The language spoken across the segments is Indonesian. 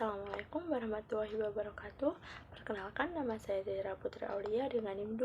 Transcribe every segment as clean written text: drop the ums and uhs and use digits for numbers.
Assalamualaikum warahmatullahi wabarakatuh. Perkenalkan, nama saya Dera Putri Aulia dengan NIM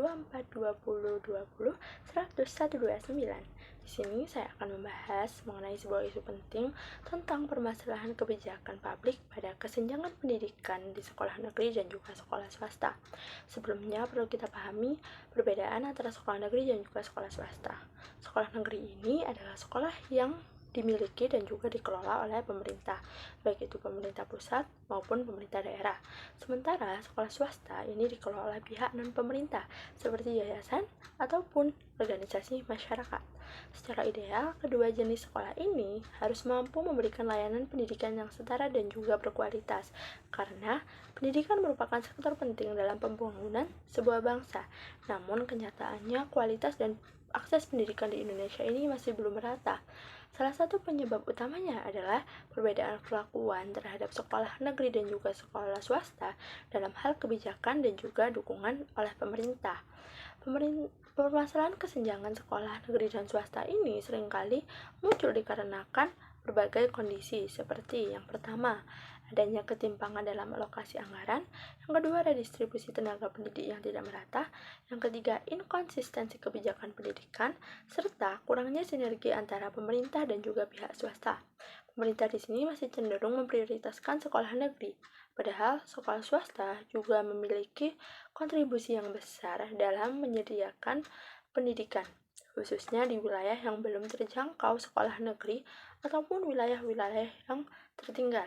242020100129. Di sini saya akan membahas mengenai sebuah isu penting tentang permasalahan kebijakan publik pada kesenjangan pendidikan di sekolah negeri dan juga sekolah swasta. Sebelumnya perlu kita pahami perbedaan antara sekolah negeri dan juga sekolah swasta. Sekolah negeri ini adalah sekolah yang dimiliki dan juga dikelola oleh pemerintah, baik itu pemerintah pusat maupun pemerintah daerah. Sementara sekolah swasta ini dikelola oleh pihak non-pemerintah, seperti yayasan ataupun organisasi masyarakat. Secara ideal, kedua jenis sekolah ini harus mampu memberikan layanan pendidikan yang setara dan juga berkualitas, karena pendidikan merupakan sektor penting dalam pembangunan sebuah bangsa. Namun kenyataannya kualitas dan akses pendidikan di Indonesia ini masih belum merata. Salah satu penyebab utamanya adalah perbedaan perlakuan terhadap sekolah negeri dan juga sekolah swasta dalam hal kebijakan dan juga dukungan oleh pemerintah. Permasalahan kesenjangan sekolah negeri dan swasta ini seringkali muncul dikarenakan berbagai kondisi, seperti yang pertama, adanya ketimpangan dalam alokasi anggaran, yang kedua, redistribusi tenaga pendidik yang tidak merata, yang ketiga, inkonsistensi kebijakan pendidikan, serta kurangnya sinergi antara pemerintah dan juga pihak swasta. Pemerintah di sini masih cenderung memprioritaskan sekolah negeri, padahal sekolah swasta juga memiliki kontribusi yang besar dalam menyediakan pendidikan, khususnya di wilayah yang belum terjangkau sekolah negeri ataupun wilayah-wilayah yang tertinggal.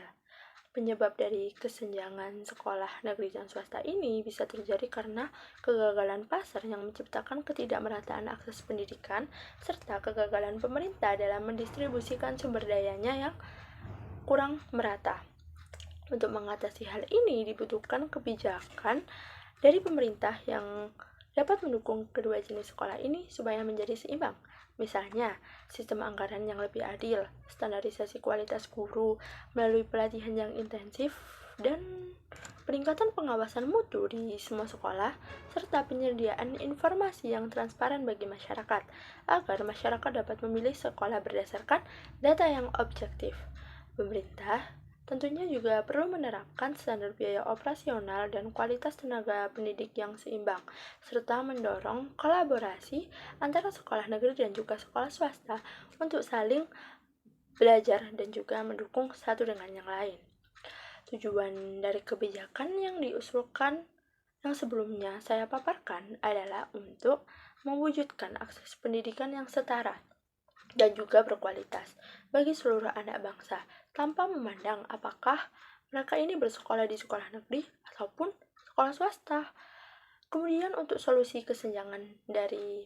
Penyebab dari kesenjangan sekolah negeri dan swasta ini bisa terjadi karena kegagalan pasar yang menciptakan ketidakmerataan akses pendidikan, serta kegagalan pemerintah dalam mendistribusikan sumber dayanya yang kurang merata. Untuk mengatasi hal ini dibutuhkan kebijakan dari pemerintah yang dapat mendukung kedua jenis sekolah ini supaya menjadi seimbang. Misalnya, sistem anggaran yang lebih adil, standarisasi kualitas guru melalui pelatihan yang intensif, dan peningkatan pengawasan mutu di semua sekolah, serta penyediaan informasi yang transparan bagi masyarakat, agar masyarakat dapat memilih sekolah berdasarkan data yang objektif. Pemerintah tentunya juga perlu menerapkan standar biaya operasional dan kualitas tenaga pendidik yang seimbang, serta mendorong kolaborasi antara sekolah negeri dan juga sekolah swasta untuk saling belajar dan juga mendukung satu dengan yang lain. Tujuan dari kebijakan yang diusulkan yang sebelumnya saya paparkan adalah untuk mewujudkan akses pendidikan yang setara dan juga berkualitas bagi seluruh anak bangsa, tanpa memandang apakah mereka ini bersekolah di sekolah negeri ataupun sekolah swasta. Kemudian untuk solusi kesenjangan dari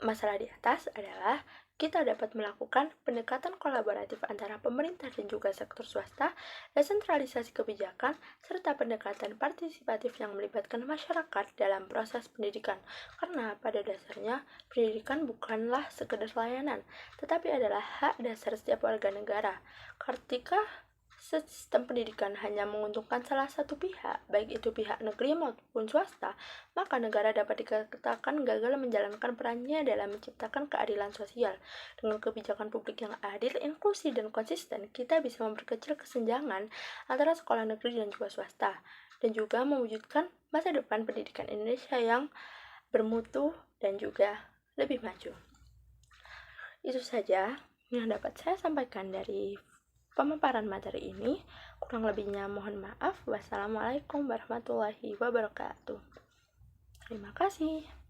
masalah di atas adalah kita dapat melakukan pendekatan kolaboratif antara pemerintah dan juga sektor swasta, desentralisasi kebijakan, serta pendekatan partisipatif yang melibatkan masyarakat dalam proses pendidikan. Karena pada dasarnya, pendidikan bukanlah sekedar layanan, tetapi adalah hak dasar setiap warga negara. Ketika sistem pendidikan hanya menguntungkan salah satu pihak, baik itu pihak negeri maupun swasta, maka negara dapat dikatakan gagal menjalankan perannya dalam menciptakan keadilan sosial. Dengan kebijakan publik yang adil, inklusif, dan konsisten, kita bisa memperkecil kesenjangan antara sekolah negeri dan juga swasta, dan juga mewujudkan masa depan pendidikan Indonesia yang bermutu dan juga lebih maju. Itu saja yang dapat saya sampaikan dari pemaparan materi ini. Kurang lebihnya mohon maaf. Wassalamualaikum warahmatullahi wabarakatuh. Terima kasih.